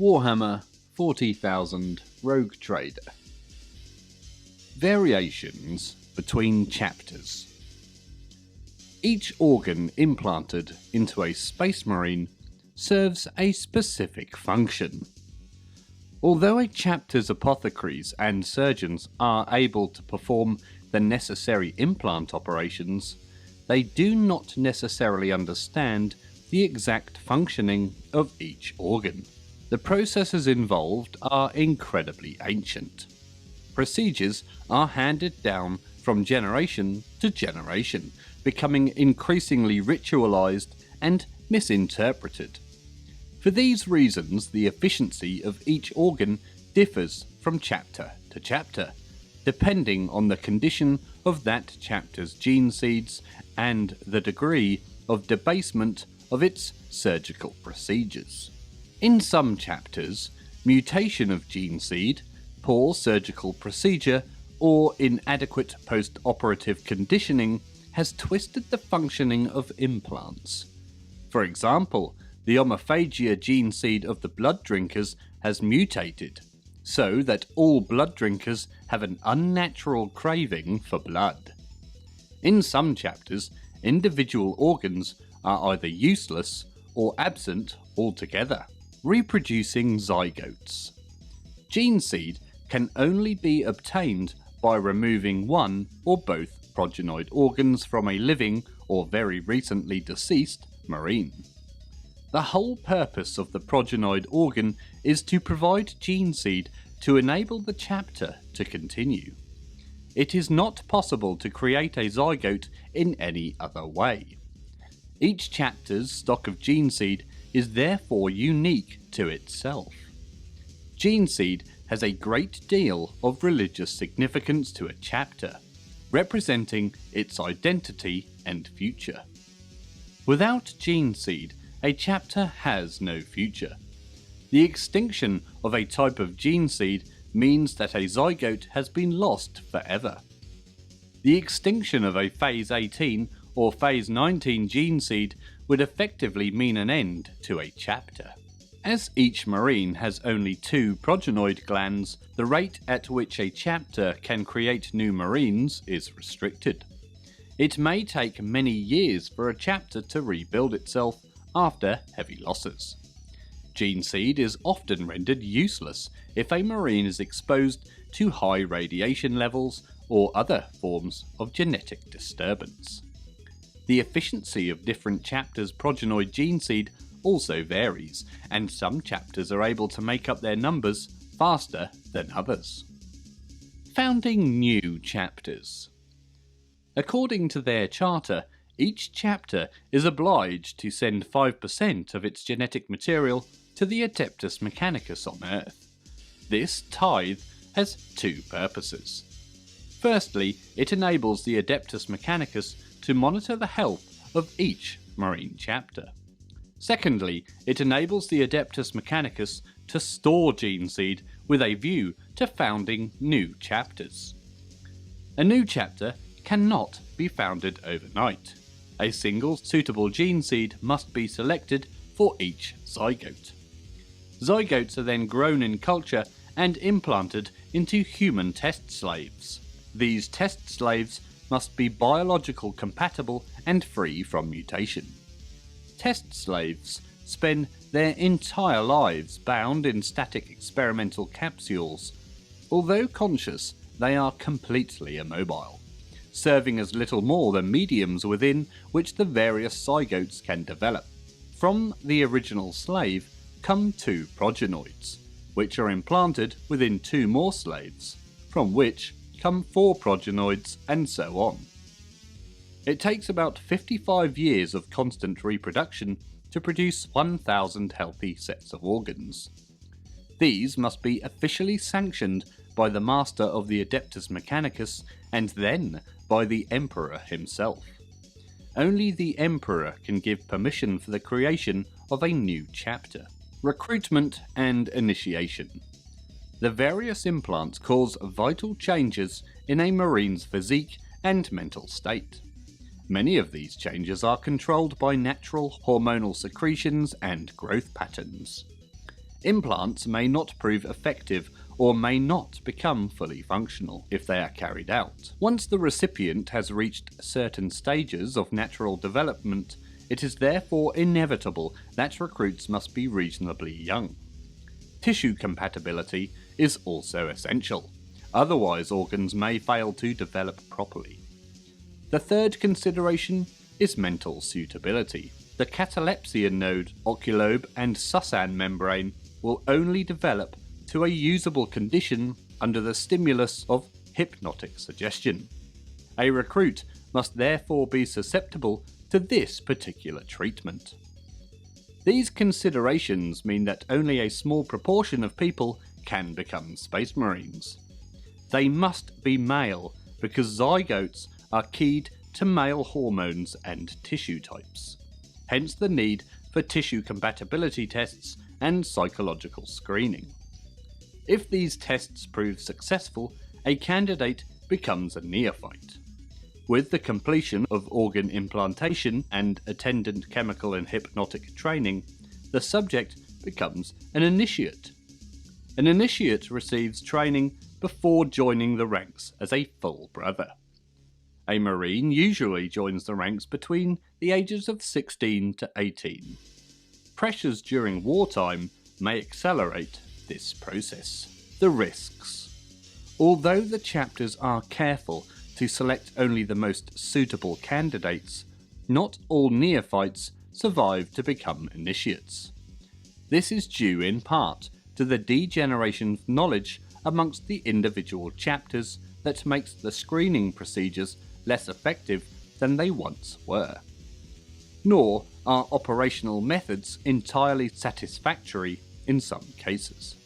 Warhammer 40,000 Rogue Trader. Variations between chapters. Each organ implanted into a Space Marine serves a specific function. Although a chapter's apothecaries and surgeons are able to perform the necessary implant operations, they do not necessarily understand the exact functioning of each organ. The processes involved are incredibly ancient. Procedures are handed down from generation to generation, becoming increasingly ritualized and misinterpreted. For these reasons, the efficiency of each organ differs from chapter to chapter, depending on the condition of that chapter's gene seeds and the degree of debasement of its surgical procedures. In some chapters, mutation of gene seed, poor surgical procedure, or inadequate post-operative conditioning has twisted the functioning of implants. For example, the homophagia gene seed of the blood drinkers has mutated, so that all blood drinkers have an unnatural craving for blood. In some chapters, individual organs are either useless or absent altogether. Reproducing zygotes. Gene seed can only be obtained by removing one or both progenoid organs from a living or very recently deceased Marine. The whole purpose of the progenoid organ is to provide gene seed to enable the chapter to continue. It is not possible to create a zygote in any other way. Each chapter's stock of gene seed is therefore unique to itself. Gene seed has a great deal of religious significance to a chapter, representing its identity and future. Without gene seed, a chapter has no future. The extinction of a type of gene seed means that a zygote has been lost forever. The extinction of a Phase 18 or Phase 19 gene seed would effectively mean an end to a chapter. As each Marine has only 2 progenoid glands, the rate at which a chapter can create new Marines is restricted. It may take many years for a chapter to rebuild itself after heavy losses. Gene seed is often rendered useless if a Marine is exposed to high radiation levels or other forms of genetic disturbance. The efficiency of different chapters' progenoid gene seed also varies, and some chapters are able to make up their numbers faster than others. Founding new chapters. According to their charter, each chapter is obliged to send 5% of its genetic material to the Adeptus Mechanicus on Earth. This tithe has 2 purposes. Firstly, it enables the Adeptus Mechanicus to monitor the health of each Marine chapter. Secondly, it enables the Adeptus Mechanicus to store gene seed with a view to founding new chapters. A new chapter cannot be founded overnight. A single suitable gene seed must be selected for each zygote. Zygotes are then grown in culture and implanted into human test slaves. These test slaves must be biological compatible and free from mutation. Test slaves spend their entire lives bound in static experimental capsules. Although conscious, they are completely immobile, serving as little more than mediums within which the various zygotes can develop. From the original slave come 2 progenoids, which are implanted within 2 more slaves, from which come 4 progenoids, and so on. It takes about 55 years of constant reproduction to produce 1,000 healthy sets of organs. These must be officially sanctioned by the Master of the Adeptus Mechanicus and then by the Emperor himself. Only the Emperor can give permission for the creation of a new chapter. Recruitment and initiation. The various implants cause vital changes in a Marine's physique and mental state. Many of these changes are controlled by natural hormonal secretions and growth patterns. Implants may not prove effective or may not become fully functional if they are carried out. Once the recipient has reached certain stages of natural development, it is therefore inevitable that recruits must be reasonably young. Tissue compatibility is also essential, otherwise organs may fail to develop properly. The third consideration is mental suitability. The catalepsia node, oculobe and Susan membrane will only develop to a usable condition under the stimulus of hypnotic suggestion. A recruit must therefore be susceptible to this particular treatment. These considerations mean that only a small proportion of people can become Space Marines. They must be male because zygotes are keyed to male hormones and tissue types, hence the need for tissue compatibility tests and psychological screening. If these tests prove successful, a candidate becomes a neophyte. With the completion of organ implantation and attendant chemical and hypnotic training, the subject becomes an initiate. An initiate receives training before joining the ranks as a full brother. A Marine usually joins the ranks between the ages of 16 to 18. Pressures during wartime may accelerate this process. The risks. Although the chapters are careful to select only the most suitable candidates, not all neophytes survive to become initiates. This is due in part to the degeneration of knowledge amongst the individual chapters that makes the screening procedures less effective than they once were. Nor are operational methods entirely satisfactory in some cases.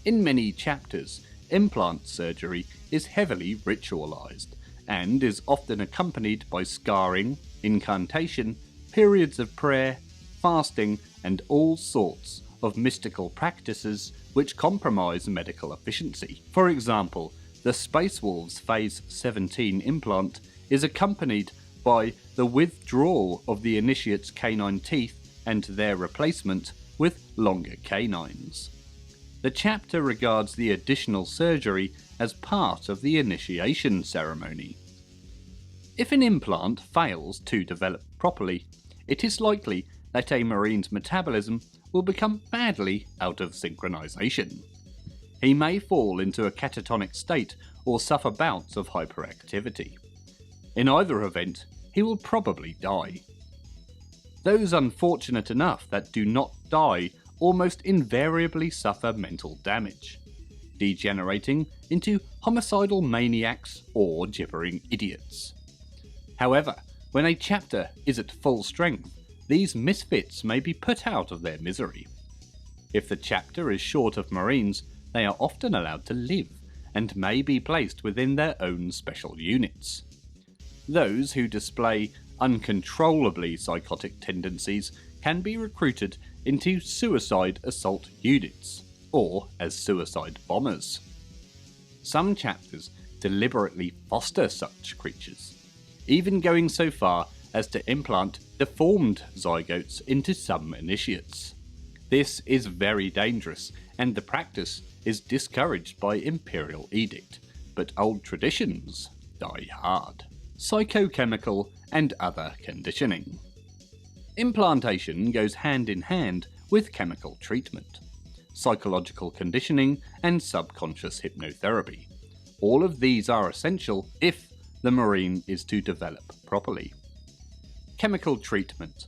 In many chapters, implant surgery is heavily ritualized and is often accompanied by scarring, incantation, periods of prayer, fasting, and all sorts of mystical practices which compromise medical efficiency. For example, the Space Wolves Phase 17 implant is accompanied by the withdrawal of the initiate's canine teeth and their replacement with longer canines. The chapter regards the additional surgery as part of the initiation ceremony. If an implant fails to develop properly, it is likely that a Marine's metabolism will become badly out of synchronization. He may fall into a catatonic state or suffer bouts of hyperactivity. In either event, he will probably die. Those unfortunate enough that do not die almost invariably suffer mental damage, degenerating into homicidal maniacs or gibbering idiots. However, when a chapter is at full strength, these misfits may be put out of their misery. If the chapter is short of Marines, they are often allowed to live and may be placed within their own special units. Those who display uncontrollably psychotic tendencies can be recruited into suicide assault units, or as suicide bombers. Some chapters deliberately foster such creatures, even going so far as to implant deformed zygotes into some initiates. This is very dangerous, and the practice is discouraged by imperial edict, but old traditions die hard. Psychochemical and other conditioning. Implantation goes hand in hand with chemical treatment, psychological conditioning, and subconscious hypnotherapy. All of these are essential if the Marine is to develop properly. Chemical treatment.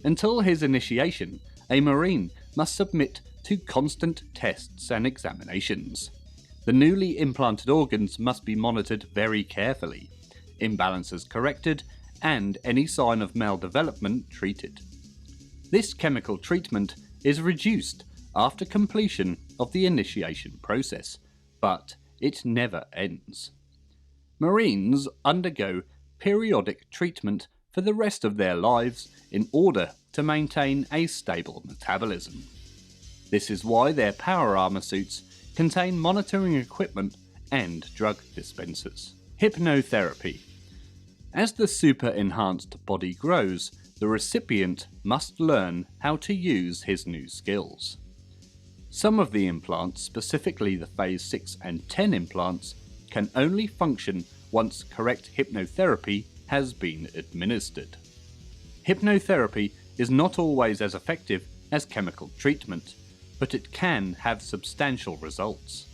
Until his initiation, a Marine must submit to constant tests and examinations. The newly implanted organs must be monitored very carefully, imbalances corrected, and any sign of maldevelopment treated. This chemical treatment is reduced after completion of the initiation process, but it never ends. Marines undergo periodic treatment for the rest of their lives in order to maintain a stable metabolism. This is why their power armor suits contain monitoring equipment and drug dispensers. Hypnotherapy. As the super-enhanced body grows, the recipient must learn how to use his new skills. Some of the implants, specifically the Phase 6 and 10 implants, can only function once correct hypnotherapy has been administered. Hypnotherapy is not always as effective as chemical treatment, but it can have substantial results.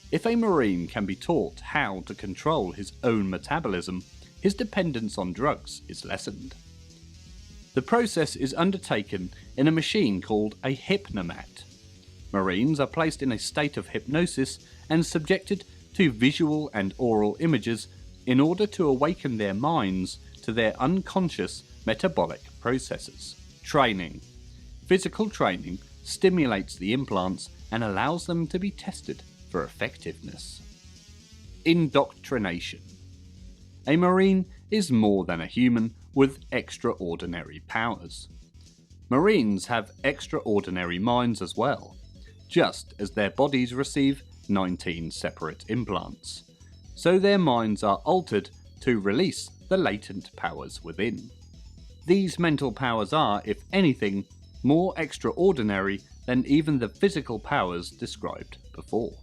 If a Marine can be taught how to control his own metabolism, his dependence on drugs is lessened. The process is undertaken in a machine called a hypnomat. Marines are placed in a state of hypnosis and subjected to visual and oral images in order to awaken their minds to their unconscious metabolic processes. Training. Physical training stimulates the implants and allows them to be tested for effectiveness. Indoctrination. A Marine is more than a human with extraordinary powers. Marines have extraordinary minds as well, just as their bodies receive 19 separate implants, so their minds are altered to release the latent powers within. These mental powers are, if anything, more extraordinary than even the physical powers described before.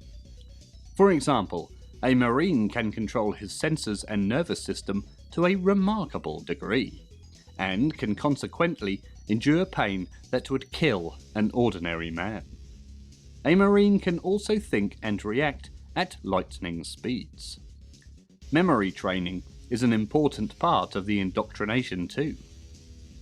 For example, a Marine can control his senses and nervous system to a remarkable degree, and can consequently endure pain that would kill an ordinary man. A Marine can also think and react at lightning speeds. Memory training is an important part of the indoctrination too.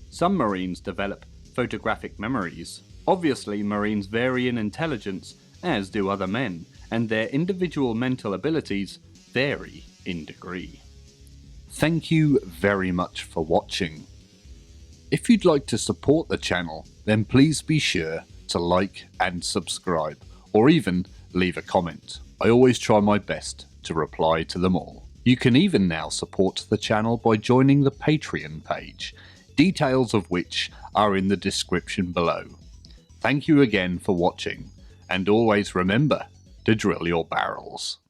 Some Marines develop photographic memories. Obviously, Marines vary in intelligence, as do other men, and their individual mental abilities vary in degree. Thank you very much for watching. If you'd like to support the channel, then please be sure to like and subscribe, or even leave a comment. I always try my best to reply to them all. You can even now support the channel by joining the Patreon page, details of which are in the description below. Thank you again for watching, and always remember to drill your barrels.